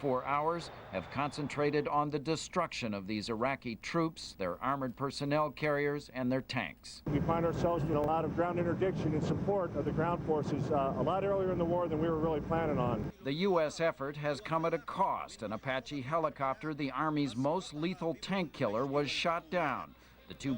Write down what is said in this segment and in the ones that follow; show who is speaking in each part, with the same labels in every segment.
Speaker 1: 24 hours have concentrated on the destruction of these Iraqi troops, their armored personnel carriers, and their tanks.
Speaker 2: We find ourselves in a lot of ground interdiction in support of the ground forces a lot earlier in the war than we were really planning on.
Speaker 1: The U.S. effort has come at a cost. An Apache helicopter, the Army's most lethal tank killer, was shot down. The two...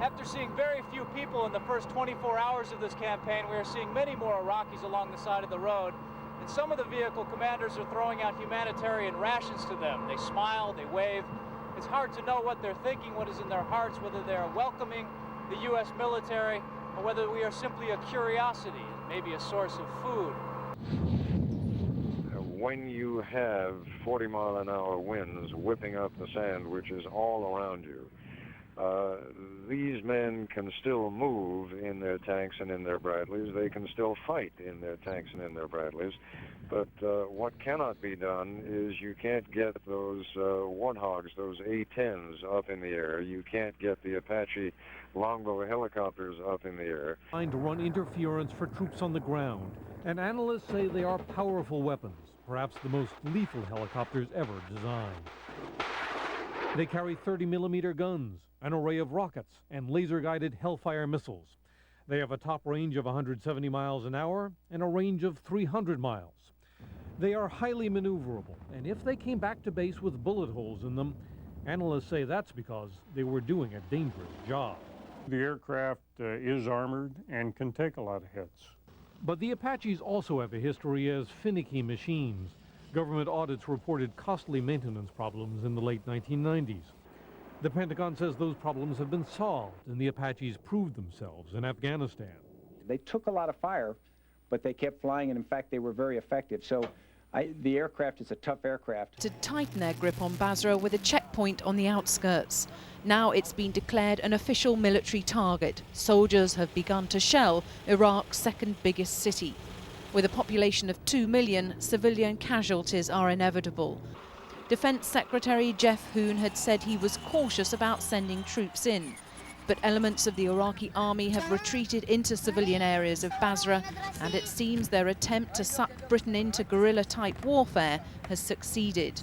Speaker 3: After seeing very few people in the first 24 hours of this campaign, we are seeing many more Iraqis along the side of the road. And some of the vehicle commanders are throwing out humanitarian rations to them. They smile, they wave. It's hard to know what they're thinking, what is in their hearts, whether they're welcoming the U.S. military or whether we are simply a curiosity, maybe a source of food.
Speaker 4: When you have 40-mile-an-hour winds whipping up the sand, which is all around you, these men can still move in their tanks and in their Bradleys. They can still fight in their tanks and in their Bradleys. But what cannot be done is you can't get those Warthogs, those A-10s up in the air. You can't get the Apache longbow helicopters up in the air.
Speaker 5: Trying to run interference for troops on the ground, and analysts say they are powerful weapons, perhaps the most lethal helicopters ever designed. They carry 30-millimeter guns, an array of rockets, and laser-guided Hellfire missiles. They have a top range of 170 miles an hour and a range of 300 miles. They are highly maneuverable, and if they came back to base with bullet holes in them, analysts say that's because they were doing a dangerous job.
Speaker 6: The aircraft is armored and can take a lot of hits.
Speaker 5: But the Apaches also have a history as finicky machines. Government audits reported costly maintenance problems in the late 1990s. The Pentagon says those problems have been solved, and the Apaches proved themselves in Afghanistan.
Speaker 7: They took a lot of fire, but they kept flying, and in fact, they were very effective. So the aircraft is a tough aircraft.
Speaker 8: To tighten their grip on Basra with a checkpoint on the outskirts. Now it's been declared an official military target. Soldiers have begun to shell Iraq's second biggest city. With a population of 2 million, civilian casualties are inevitable. Defense Secretary Jeff Hoon had said he was cautious about sending troops in. But elements of the Iraqi army have retreated into civilian areas of Basra, and it seems their attempt to suck Britain into guerrilla-type warfare has succeeded.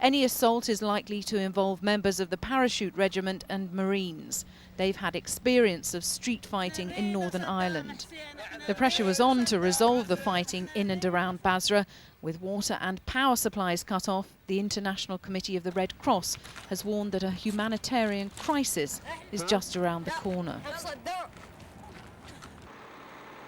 Speaker 8: Any assault is likely to involve members of the Paratroop Regiment and Marines. They've had experience of street fighting in Northern Ireland. The pressure was on to resolve the fighting in and around Basra. With water and power supplies cut off, the International Committee of the Red Cross has warned that a humanitarian crisis is just around the corner.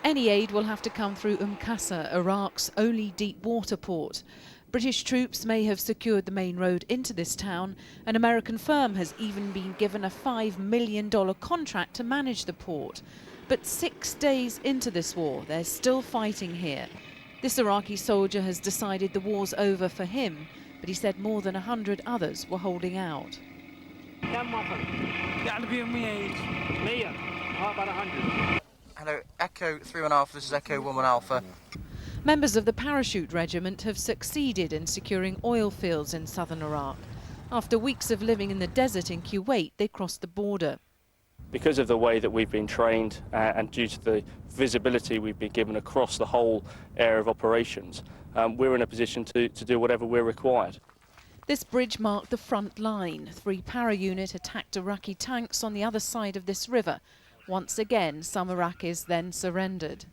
Speaker 8: Any aid will have to come through Qasr, Iraq's only deep water port. British troops may have secured the main road into this town. An American firm has even been given a $5 million contract to manage the port. But 6 days into this war, they're still fighting here. This Iraqi soldier has decided the war's over for him, but he said more than 100 others were holding out.
Speaker 9: Hello, Echo 3-1 Alpha, this is Echo 1-1 Alpha.
Speaker 8: Members of the Paratroop Regiment have succeeded in securing oil fields in southern Iraq. After weeks of living in the desert in Kuwait, they crossed the border.
Speaker 10: Because of the way that we've been trained and due to the visibility we've been given across the whole area of operations, we're in a position to do whatever we're required.
Speaker 8: This bridge marked the front line. 3 para units attacked Iraqi tanks on the other side of this river. Once again, some Iraqis then surrendered.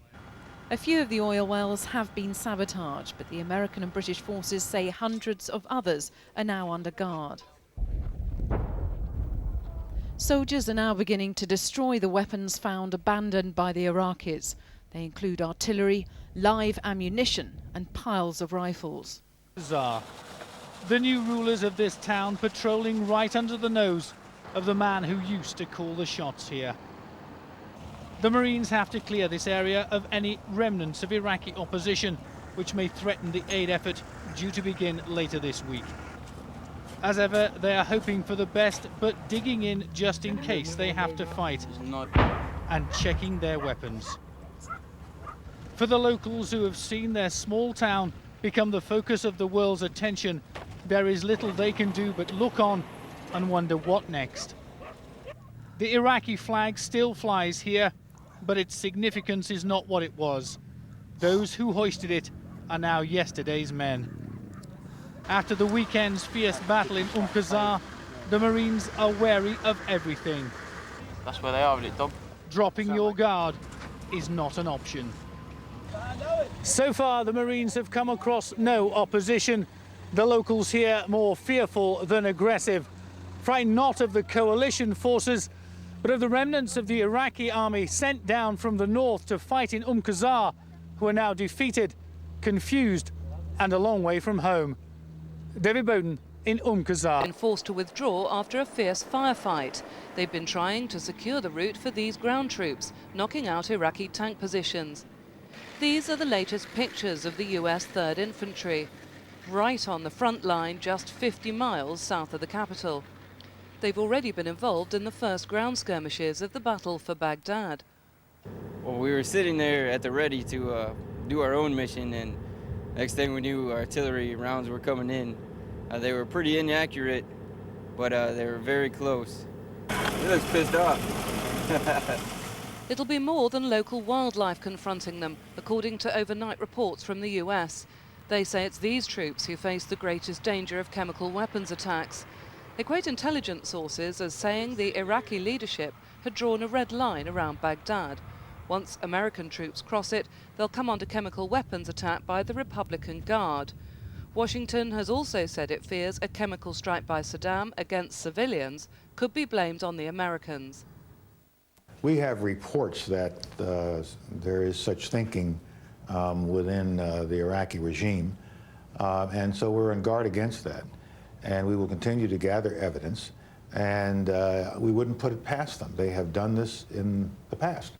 Speaker 8: A few of the oil wells have been sabotaged, but the American and British forces say hundreds of others are now under guard. Soldiers are now beginning to destroy the weapons found abandoned by the Iraqis. They include artillery, live ammunition, and piles of rifles.
Speaker 11: The new rulers of this town patrolling right under the nose of the man who used to call the shots here. The Marines have to clear this area of any remnants of Iraqi opposition, which may threaten the aid effort due to begin later this week. As ever, they are hoping for the best, but digging in just in case they have to fight, and checking their weapons. For the locals who have seen their small town become the focus of the world's attention, there is little they can do but look on and wonder what next. The Iraqi flag still flies here, but its significance is not what it was. Those who hoisted it are now yesterday's men. After the weekend's fierce battle in Qasr, the Marines are wary of everything.
Speaker 9: That's where they are with it, Dom.
Speaker 11: Dropping your guard is not an option. So far, the Marines have come across no opposition. The locals here more fearful than aggressive. Frightened not of the coalition forces, but of the remnants of the Iraqi army sent down from the north to fight in Qasr, who are now defeated, confused, and a long way from home. David Bowden in Qasr.
Speaker 12: Been forced to withdraw after a fierce firefight. They've been trying to secure the route for these ground troops, knocking out Iraqi tank positions. These are the latest pictures of the US 3rd Infantry, right on the front line just 50 miles south of the capital. They've already been involved in the first ground skirmishes of the battle for Baghdad.
Speaker 13: Well, we were sitting there at the ready to do our own mission, and next thing we knew, artillery rounds were coming in. They were pretty inaccurate, but they were very close. He looks pissed off.
Speaker 12: It'll be more than local wildlife confronting them, according to overnight reports from the US. They say it's these troops who face the greatest danger of chemical weapons attacks. They quote intelligence sources as saying the Iraqi leadership had drawn a red line around Baghdad. Once American troops cross it, they'll come under chemical weapons attack by the Republican Guard. Washington has also said it fears a chemical strike by Saddam against civilians could be blamed on the Americans.
Speaker 14: We have reports that there is such thinking within the Iraqi regime, and so we're on guard against that. And we will continue to gather evidence, and we wouldn't put it past them. They have done this in the past.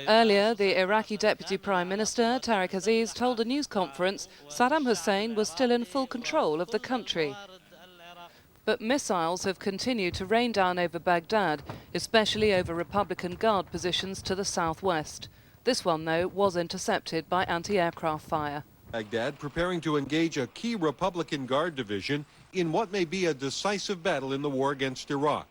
Speaker 12: Earlier, the Iraqi Deputy Prime Minister, Tariq Aziz, told a news conference Saddam Hussein was still in full control of the country. But missiles have continued to rain down over Baghdad, especially over Republican Guard positions to the southwest. This one, though, was intercepted by anti-aircraft fire.
Speaker 15: Baghdad preparing to engage a key Republican Guard division in what may be a decisive battle in the war against Iraq.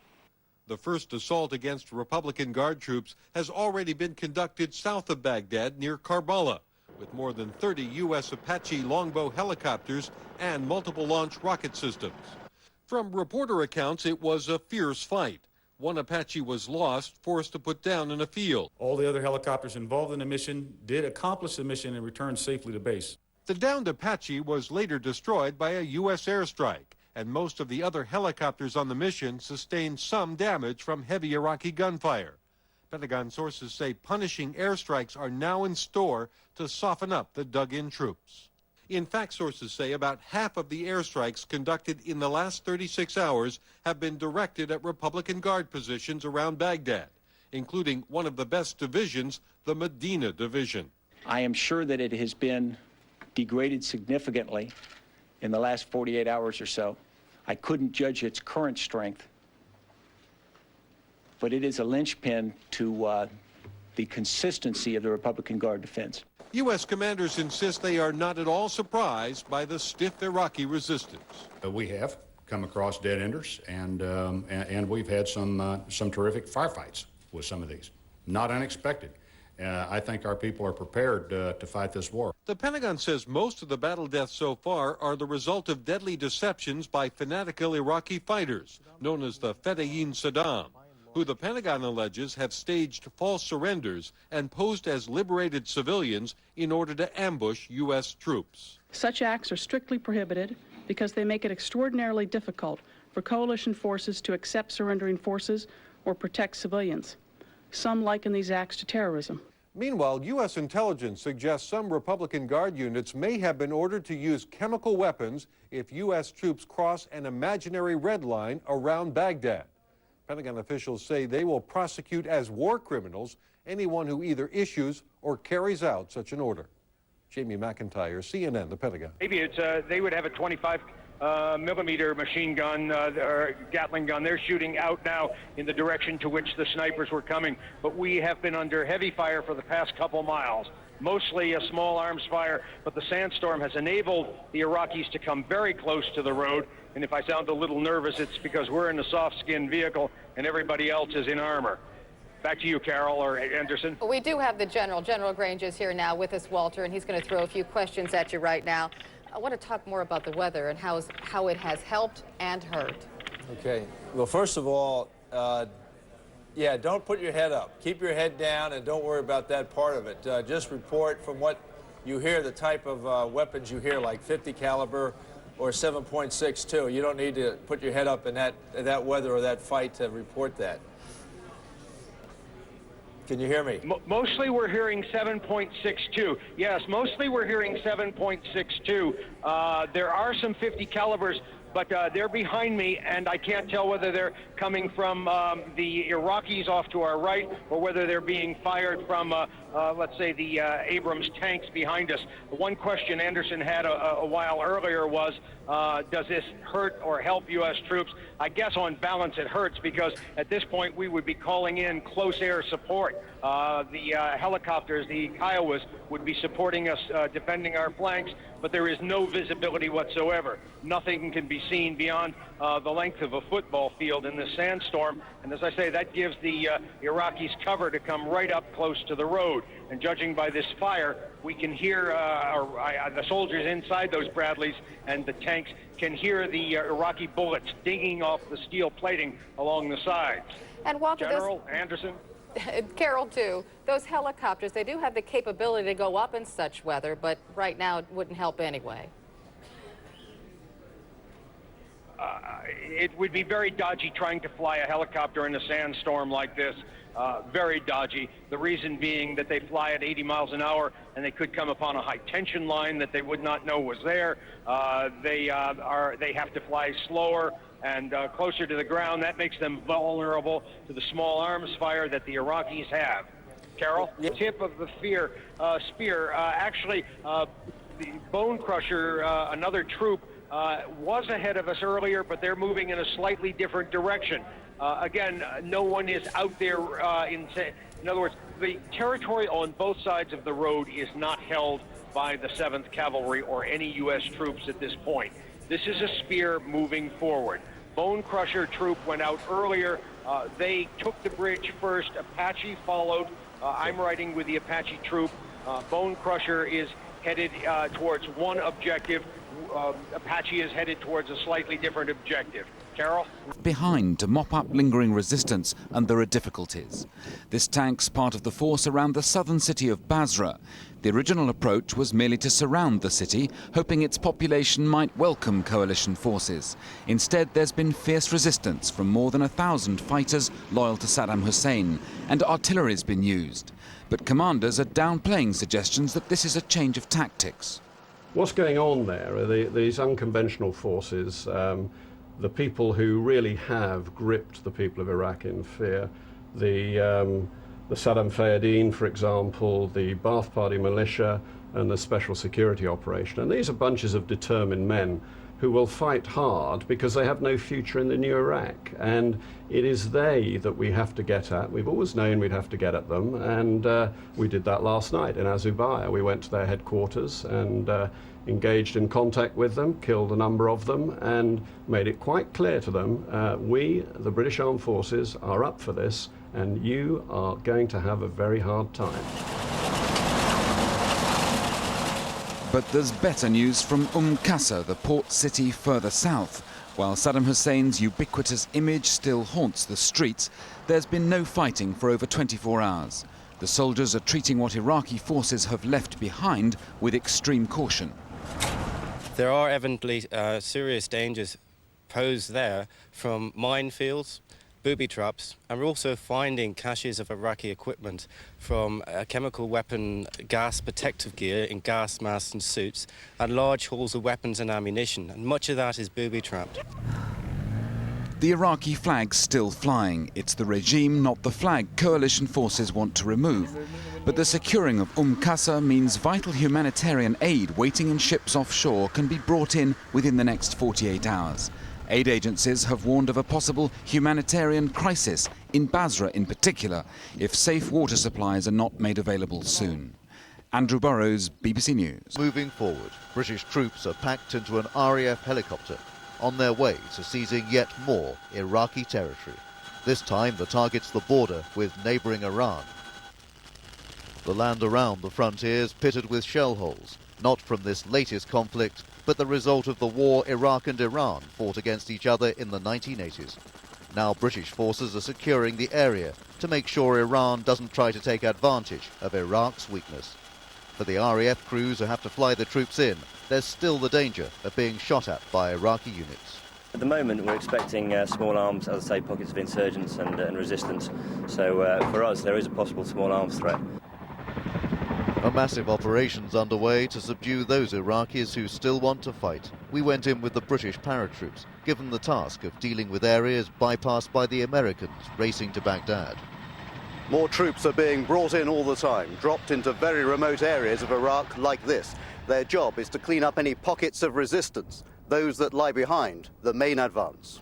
Speaker 15: The first assault against Republican Guard troops has already been conducted south of Baghdad near Karbala, with more than 30 U.S. Apache Longbow helicopters and multiple launch rocket systems. From reporter accounts, it was a fierce fight. One Apache was lost, forced to put down in a field.
Speaker 16: All the other helicopters involved in the mission did accomplish the mission and returned safely to base.
Speaker 15: The downed Apache was later destroyed by a U.S. airstrike, and most of the other helicopters on the mission sustained some damage from heavy Iraqi gunfire. Pentagon sources say punishing airstrikes are now in store to soften up the dug-in troops. In fact, sources say about half of the airstrikes conducted in the last 36 hours have been directed at Republican Guard positions around Baghdad, including one of the best divisions, the Medina Division.
Speaker 7: I am sure that it has been degraded significantly in the last 48 hours or so. I couldn't judge its current strength, but it is a linchpin to the consistency of the Republican Guard defense.
Speaker 15: U.S. commanders insist they are not at all surprised by the stiff Iraqi resistance.
Speaker 16: We have come across dead enders, and we've had some terrific firefights with some of these. Not unexpected. I think our people are prepared to fight this war.
Speaker 15: The Pentagon says most of the battle deaths so far are the result of deadly deceptions by fanatical Iraqi fighters, known as the Fedayeen Saddam, who the Pentagon alleges have staged false surrenders and posed as liberated civilians in order to ambush U.S. troops.
Speaker 17: Such acts are strictly prohibited because they make it extraordinarily difficult for coalition forces to accept surrendering forces or protect civilians. Some liken these acts to terrorism.
Speaker 15: Meanwhile, U.S. intelligence suggests some Republican Guard units may have been ordered to use chemical weapons if U.S. troops cross an imaginary red line around Baghdad. Pentagon officials say they will prosecute as war criminals anyone who either issues or carries out such an order. Jamie McIntyre, CNN, the Pentagon.
Speaker 18: Maybe it's they would have a 25 millimeter machine gun or Gatling gun. They're shooting out now in the direction to which the snipers were coming. But we have been under heavy fire for the past couple miles. Mostly a small arms fire, but the sandstorm has enabled the Iraqis to come very close to the road. And if I sound a little nervous, it's because we're in a soft-skinned vehicle and everybody else is in armor. Back to you, Carol or Anderson.
Speaker 19: We do have the General. General Grange is here now with us, Walter, and he's going to throw a few questions at you right now. I want to talk more about the weather and how it has helped and hurt.
Speaker 20: Okay. Well, first of all, yeah, don't put your head up. Keep your head down and don't worry about that part of it. Just report from what you hear, the type of weapons you hear, like 50 caliber or 7.62. You don't need to put your head up in that weather or that fight to report that. Can you hear me?
Speaker 18: Mostly we're hearing 7.62. Yes, mostly we're hearing 7.62. There are some 50 calibers, but they're behind me, and I can't tell whether they're coming from the Iraqis off to our right or whether they're being fired from, let's say, the Abrams tanks behind us. One question Anderson had a while earlier was, does this hurt or help U.S. troops? I guess on balance it hurts, because at this point we would be calling in close air support. The helicopters, the Kiowas, would be supporting us, defending our flanks, but there is no visibility whatsoever. Nothing can be seen beyond the length of a football field in this sandstorm, and as I say, that gives the Iraqis cover to come right up close to the road. And judging by this fire, we can hear the soldiers inside those Bradleys and the tanks can hear the Iraqi bullets dinging off the steel plating along the sides.
Speaker 19: And Walter,
Speaker 18: General Anderson?
Speaker 19: Carol, too, those helicopters, they do have the capability to go up in such weather, but right now it wouldn't help anyway.
Speaker 18: It would be very dodgy trying to fly a helicopter in a sandstorm like this. Very dodgy. The reason being that they fly at 80 miles an hour and they could come upon a high tension line that they would not know was there. They have to fly slower and closer to the ground. That makes them vulnerable to the small arms fire that the Iraqis have. Carol? The tip of the spear, actually, the Bone Crusher, another troop, was ahead of us earlier, but they're moving in a slightly different direction. Again, no one is out there in other words, the territory on both sides of the road is not held by the 7th Cavalry or any U.S. troops at this point. This is a spear moving forward. Bone Crusher troop went out earlier. They took the bridge first. Apache followed. I'm riding with the Apache troop. Bone Crusher is headed towards one objective. Apache is headed towards a slightly different objective. Carol?
Speaker 21: Behind to mop up lingering resistance, and there are difficulties. This tank's part of the force around the southern city of Basra. The original approach was merely to surround the city, hoping its population might welcome coalition forces. Instead, there's been fierce resistance from more than 1,000 fighters loyal to Saddam Hussein, and artillery's been used. But commanders are downplaying suggestions that this is a change of tactics.
Speaker 22: What's going on there are these unconventional forces, the people who really have gripped the people of Iraq in fear. The Saddam Fayadeen, for example, the Ba'ath Party militia, and the Special Security Operation. And these are bunches of determined men who will fight hard because they have no future in the new Iraq. And it is they that we have to get at. We've always known we'd have to get at them, and we did that last night in Azubaya. We went to their headquarters and engaged in contact with them, killed a number of them, and made it quite clear to them, we, the British Armed Forces, are up for this, and you are going to have a very hard time.
Speaker 21: But there's better news from Qasr, the port city further south. While Saddam Hussein's ubiquitous image still haunts the streets, there's been no fighting for over 24 hours. The soldiers are treating what Iraqi forces have left behind with extreme caution.
Speaker 23: There are evidently serious dangers posed there from minefields, booby traps, and we're also finding caches of Iraqi equipment from chemical weapon gas protective gear in gas masks and suits, and large hauls of weapons and ammunition, and much of that is booby trapped.
Speaker 21: The Iraqi flag's still flying. It's the regime, not the flag, coalition forces want to remove. But the securing of Qasr means vital humanitarian aid waiting in ships offshore can be brought in within the next 48 hours. Aid agencies have warned of a possible humanitarian crisis, in Basra in particular, if safe water supplies are not made available soon. Andrew Burrows, BBC News.
Speaker 24: Moving forward, British troops are packed into an RAF helicopter on their way to seizing yet more Iraqi territory. This time the target's the border with neighbouring Iran. The land around the frontiers pitted with shell holes, not from this latest conflict, but the result of the war Iraq and Iran fought against each other in the 1980s. Now British forces are securing the area to make sure Iran doesn't try to take advantage of Iraq's weakness. For the RAF crews who have to fly the troops in, there's still the danger of being shot at by Iraqi units.
Speaker 1: At the moment, we're expecting small arms, as I say, pockets of insurgents and resistance. So for us, there is a possible small arms threat.
Speaker 24: A massive operation's underway to subdue those Iraqis who still want to fight. We went in with the British paratroops, given the task of dealing with areas bypassed by the Americans racing to Baghdad.
Speaker 2: More troops are being brought in all the time, dropped into very remote areas of Iraq like this. Their job is to clean up any pockets of resistance, those that lie behind the main advance.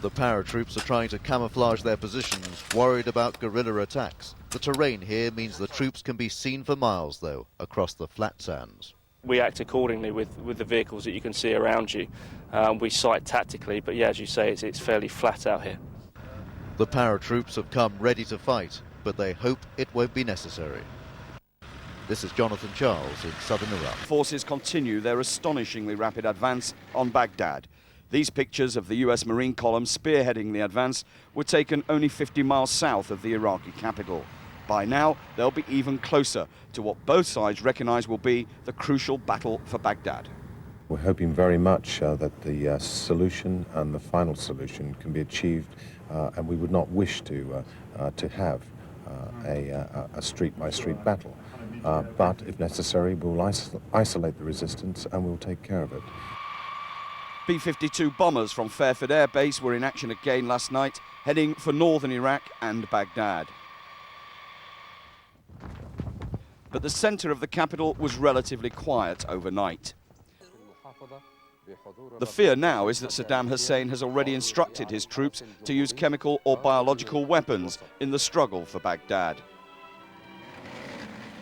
Speaker 24: The paratroops are trying to camouflage their positions, worried about guerrilla attacks. The terrain here means the troops can be seen for miles, though, across the flat sands.
Speaker 10: We act accordingly with the vehicles that you can see around you. We sight tactically, but yeah, as you say, it's fairly flat out here.
Speaker 24: The paratroops have come ready to fight, but they hope it won't be necessary. This is Jonathan Charles in southern Iraq.
Speaker 3: Forces continue their astonishingly rapid advance on Baghdad. These pictures of the US Marine column spearheading the advance were taken only 50 miles south of the Iraqi capital. By now, they'll be even closer to what both sides recognise will be the crucial battle for Baghdad.
Speaker 4: We're hoping very much that the solution and the final solution can be achieved, and we would not wish to have a street-by-street battle. But if necessary, we'll isolate the resistance and we'll take care of it.
Speaker 3: B-52 bombers from Fairford Air Base were in action again last night, heading for northern Iraq and Baghdad. But the centre of the capital was relatively quiet overnight. The fear now is that Saddam Hussein has already instructed his troops to use chemical or biological weapons in the struggle for Baghdad.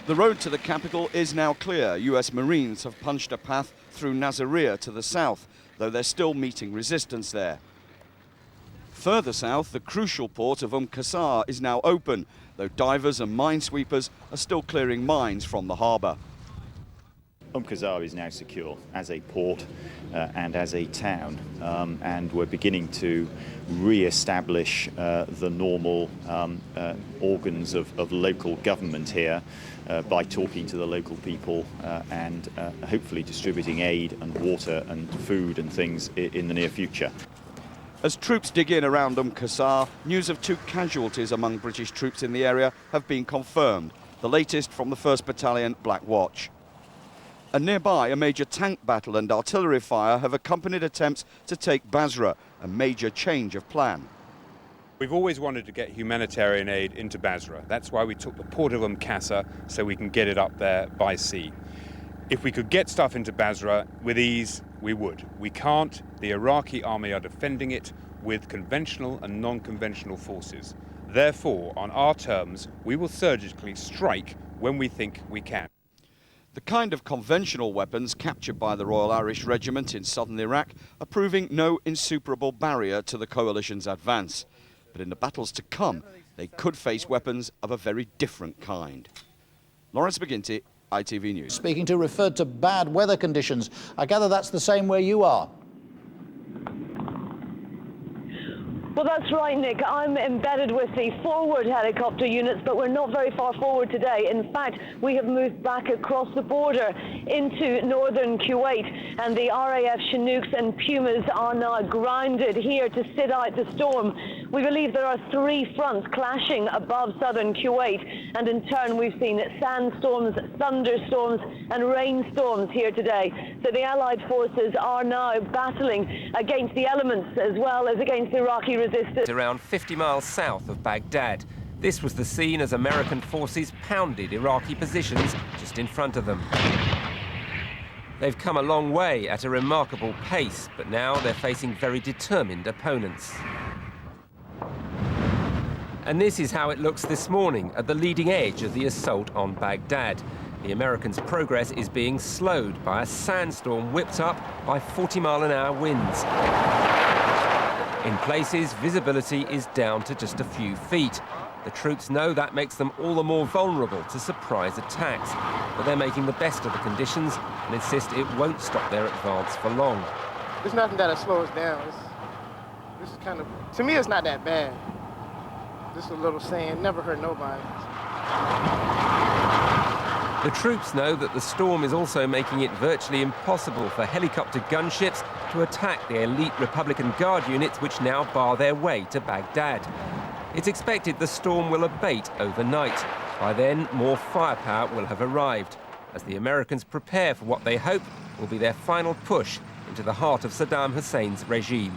Speaker 3: The road to the capital is now clear. US Marines have punched a path through Nasiriyah to the south, though they're still meeting resistance there. Further south, the crucial port of Qasr is now open, though divers and minesweepers are still clearing mines from the harbour.
Speaker 25: Qasr is now secure as a port and as a town, and we're beginning to re-establish the normal organs of local government here by talking to the local people and hopefully distributing aid and water and food and things in the near future.
Speaker 3: As troops dig in around Qasr, news of 2 casualties among British troops in the area have been confirmed, the latest from the 1st Battalion Black Watch. And nearby, a major tank battle and artillery fire have accompanied attempts to take Basra, a major change of plan.
Speaker 26: We've always wanted to get humanitarian aid into Basra. That's why we took the port of Qasr, so we can get it up there by sea. If we could get stuff into Basra with ease, we would. We can't. The Iraqi army are defending it with conventional and non-conventional forces. Therefore, on our terms, we will surgically strike when we think we can.
Speaker 3: The kind of conventional weapons captured by the Royal Irish Regiment in southern Iraq are proving no insuperable barrier to the coalition's advance. But in the battles to come, they could face weapons of a very different kind. Lawrence McGinty, ITV News.
Speaker 27: Speaking to referred to bad weather conditions. I gather that's the same where you are.
Speaker 28: Well, that's right, Nick. I'm embedded with the forward helicopter units, but we're not very far forward today. In fact, we have moved back across the border into northern Kuwait, and the RAF Chinooks and Pumas are now grounded here to sit out the storm. We believe there are 3 fronts clashing above southern Kuwait, and in turn we've seen sandstorms, thunderstorms and rainstorms here today. So the Allied forces are now battling against the elements as well as against Iraqi resistance.
Speaker 29: Around 50 miles south of Baghdad. This was the scene as American forces pounded Iraqi positions just in front of them. They've come a long way at a remarkable pace, but now they're facing very determined opponents. And this is how it looks this morning at the leading edge of the assault on Baghdad. The Americans' progress is being slowed by a sandstorm whipped up by 40-mile-an-hour winds. In places, visibility is down to just a few feet. The troops know that makes them all the more vulnerable to surprise attacks, but they're making the best of the conditions and insist it won't stop their advance for long.
Speaker 5: There's nothing that'll slow us down. This is kind of, to me, it's not that bad. Just a little saying, never hurt nobody.
Speaker 29: The troops know that the storm is also making it virtually impossible for helicopter gunships to attack the elite Republican Guard units which now bar their way to Baghdad. It's expected the storm will abate overnight. By then, more firepower will have arrived, as the Americans prepare for what they hope will be their final push into the heart of Saddam Hussein's regime.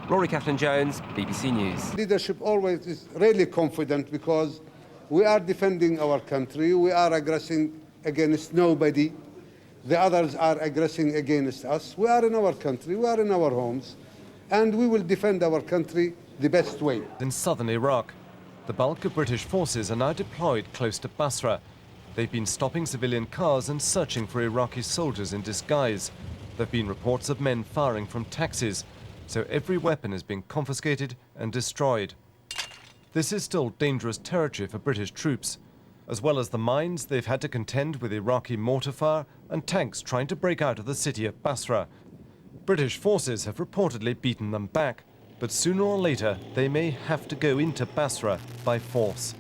Speaker 29: Rory Catherine-Jones, BBC News.
Speaker 6: Leadership always is really confident because we are defending our country, we are aggressing against nobody, the others are aggressing against us. We are in our country, we are in our homes, and we will defend our country the best way.
Speaker 7: In southern Iraq, the bulk of British forces are now deployed close to Basra. They've been stopping civilian cars and searching for Iraqi soldiers in disguise. There have been reports of men firing from taxis, so every weapon is being confiscated and destroyed. This is still dangerous territory for British troops. As well as the mines, they've had to contend with Iraqi mortar fire and tanks trying to break out of the city of Basra. British forces have reportedly beaten them back, but sooner or later they may have to go into Basra by force.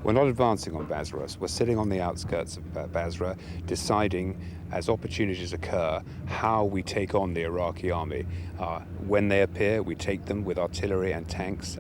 Speaker 26: We're not advancing on Basra. We're sitting on the outskirts of Basra, deciding as opportunities occur how we take on the Iraqi army. When they appear, we take them with artillery and tanks.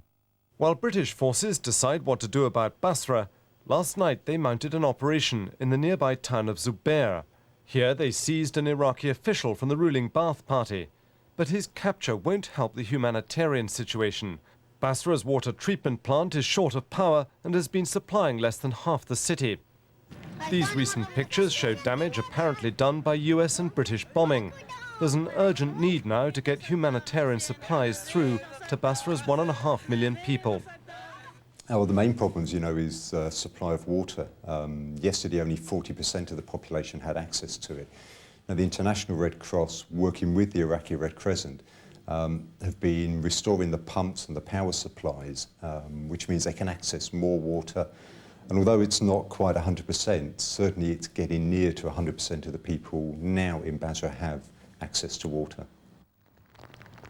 Speaker 7: While British forces decide what to do about Basra, last night they mounted an operation in the nearby town of Zubair. Here they seized an Iraqi official from the ruling Ba'ath Party. But his capture won't help the humanitarian situation. Basra's water treatment plant is short of power and has been supplying less than half the city. These recent pictures show damage apparently done by US and British bombing. There's an urgent need now to get humanitarian supplies through to Basra's 1.5 million people.
Speaker 8: Well, the main problems, is supply of water. Yesterday, only 40% of the population had access to it. Now, the International Red Cross, working with the Iraqi Red Crescent, have been restoring the pumps and the power supplies, which means they can access more water. And although it's not quite 100%, certainly it's getting near to 100% of the people now in Basra have access to water.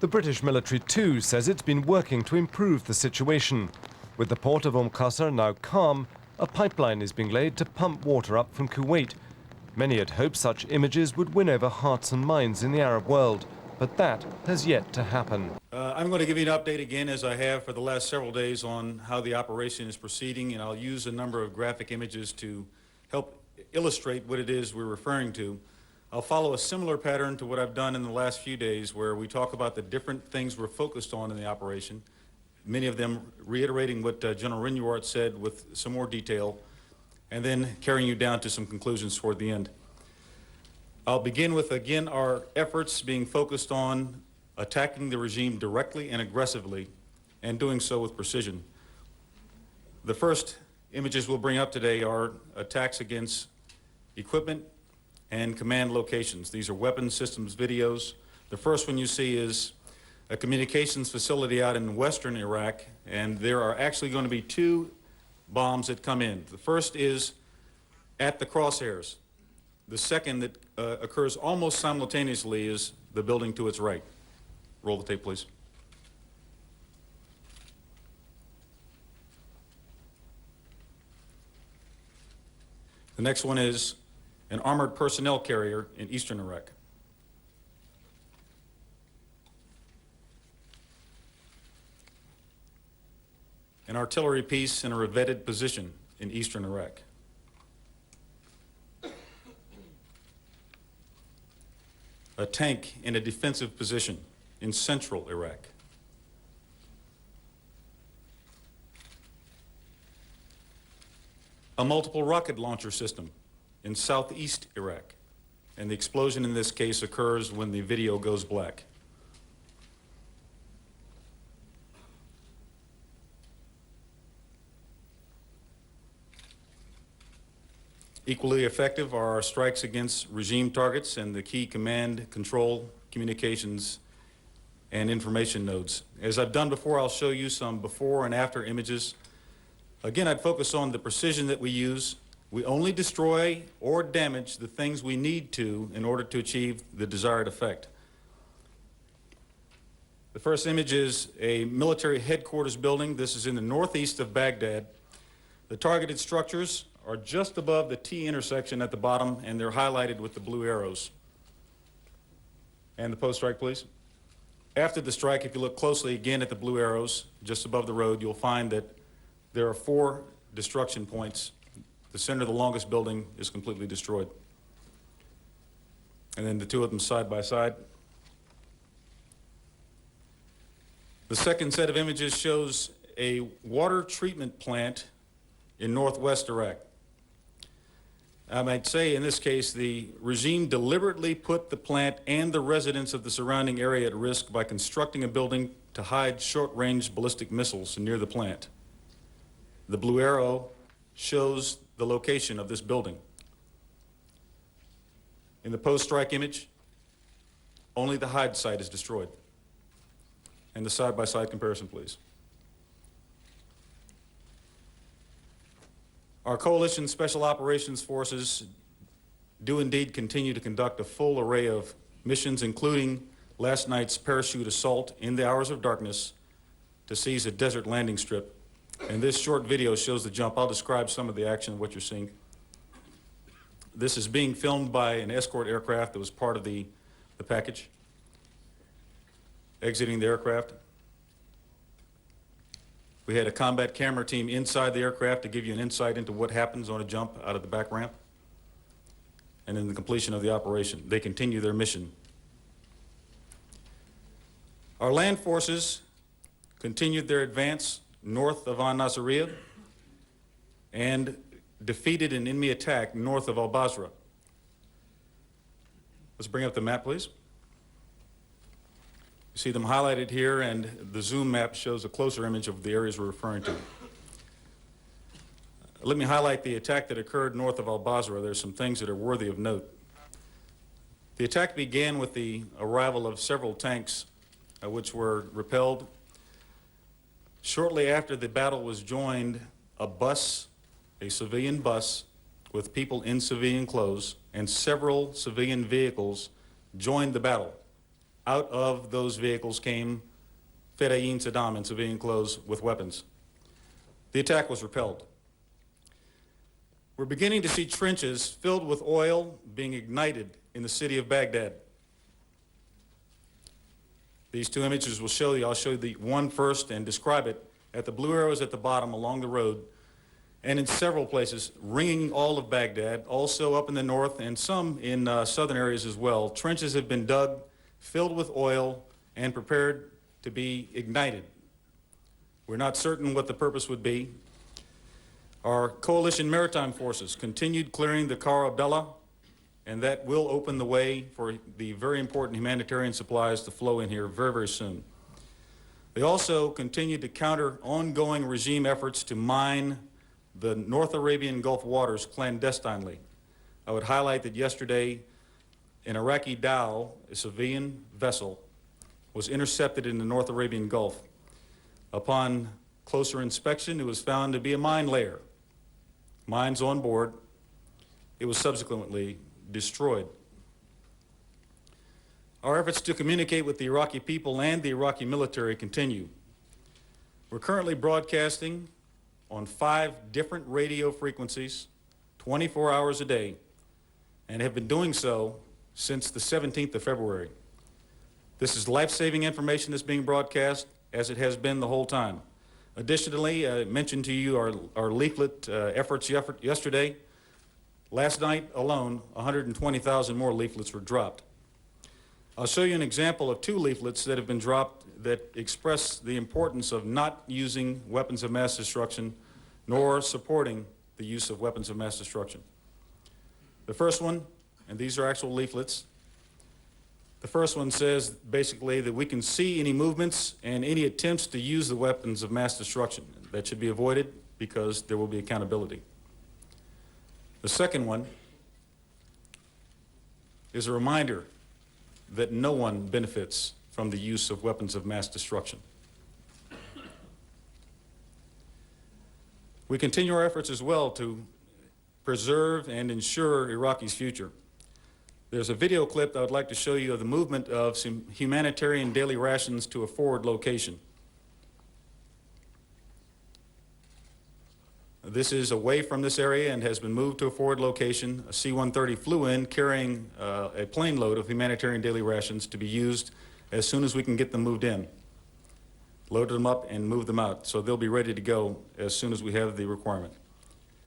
Speaker 7: The British military too says it's been working to improve the situation. With the port of Qasr now calm, a pipeline is being laid to pump water up from Kuwait. Many had hoped such images would win over hearts and minds in the Arab world, but that has yet to happen.
Speaker 9: I'm going to give you an update again, as I have for the last several days, on how the operation is proceeding, and I'll use a number of graphic images to help illustrate what it is we're referring to. I'll follow a similar pattern to what I've done in the last few days, where we talk about the different things we're focused on in the operation, many of them reiterating what General Renuart said with some more detail, and then carrying you down to some conclusions toward the end. I'll begin with, again, our efforts being focused on attacking the regime directly and aggressively, and doing so with precision. The first images we'll bring up today are attacks against equipment and command locations. These are weapons systems videos. The first one you see is a communications facility out in western Iraq, and there are actually going to be two bombs that come in. The first is at the crosshairs. The second that occurs almost simultaneously is the building to its right. Roll the tape, please. The next one is an armored personnel carrier in eastern Iraq. An artillery piece in a revetted position in eastern Iraq. A tank in a defensive position in central Iraq. A multiple rocket launcher system in southeast Iraq. And the explosion in this case occurs when the video goes black. Equally effective are our strikes against regime targets and the key command control communications and information nodes. As I've done before, I'll show you some before and after images. Again, I'd focus on the precision that we use. We only destroy or damage the things we need to in order to achieve the desired effect. The first image is a military headquarters building. This is in the northeast of Baghdad. The targeted structures are just above the T intersection at the bottom, and they're highlighted with the blue arrows. And the post-strike, please. After the strike, if you look closely again at the blue arrows just above the road, you'll find that there are 4 destruction points. The center of the longest building is completely destroyed. And then the 2 of them side by side. The second set of images shows a water treatment plant in northwest Iraq. I might say in this case the regime deliberately put the plant and the residents of the surrounding area at risk by constructing a building to hide short-range ballistic missiles near the plant. The blue arrow shows the location of this building. In the post-strike image, only the hide site is destroyed. And the side-by-side comparison, please. Our coalition special operations forces do indeed continue to conduct a full array of missions, including last night's parachute assault in the hours of darkness to seize a desert landing strip. And this short video shows the jump. I'll describe some of the action of what you're seeing. This is being filmed by an escort aircraft that was part of the package. Exiting the aircraft. We had a combat camera team inside the aircraft to give you an insight into what happens on a jump out of the back ramp. And in the completion of the operation, they continue their mission. Our land forces continued their advance north of Al-Nasiriyah and defeated an enemy attack north of Al-Basra. Let's bring up the map, please. You see them highlighted here, and the zoom map shows a closer image of the areas we're referring to. Let me highlight the attack that occurred north of Al-Basra. There's some things that are worthy of note. The attack began with the arrival of several tanks which were repelled. Shortly after the battle was joined, a bus, a civilian bus with people in civilian clothes, and several civilian vehicles joined the battle. Out of those vehicles came Fedayeen Saddam in civilian clothes with weapons. The attack was repelled. We're beginning to see trenches filled with oil being ignited in the city of Baghdad. These 2 images will show you. I'll show you the one first and describe it. At the blue arrows at the bottom along the road, and in several places, ringing all of Baghdad, also up in the north and some in southern areas as well. Trenches have been dug, filled with oil, and prepared to be ignited. We're not certain what the purpose would be. Our coalition maritime forces continued clearing the Khar Abdullah, and that will open the way for the very important humanitarian supplies to flow in here very, very soon. They also continued to counter ongoing regime efforts to mine the North Arabian Gulf waters clandestinely. I would highlight that yesterday an Iraqi dhow, a civilian vessel, was intercepted in the North Arabian Gulf. Upon closer inspection, it was found to be a mine layer. Mines on board. It was subsequently destroyed. Our efforts to communicate with the Iraqi people and the Iraqi military continue. We're currently broadcasting on 5 different radio frequencies, 24 hours a day, and have been doing so since the 17th of February. This is life-saving information that's being broadcast, as it has been the whole time. Additionally, I mentioned to you our leaflet efforts yesterday. Last night alone, 120,000 more leaflets were dropped. I'll show you an example of 2 leaflets that have been dropped that express the importance of not using weapons of mass destruction nor supporting the use of weapons of mass destruction. The first one, and these are actual leaflets, the first one says basically that we can see any movements and any attempts to use the weapons of mass destruction. That should be avoided because there will be accountability. The second one is a reminder that no one benefits from the use of weapons of mass destruction. We continue our efforts as well to preserve and ensure Iraqi's future. There's a video clip that I would like to show you of the movement of some humanitarian daily rations to a forward location. This is away from this area and has been moved to a forward location. A C-130 flew in carrying a plane load of humanitarian daily rations to be used as soon as we can get them moved in. Loaded them up and moved them out, so they'll be ready to go as soon as we have the requirement.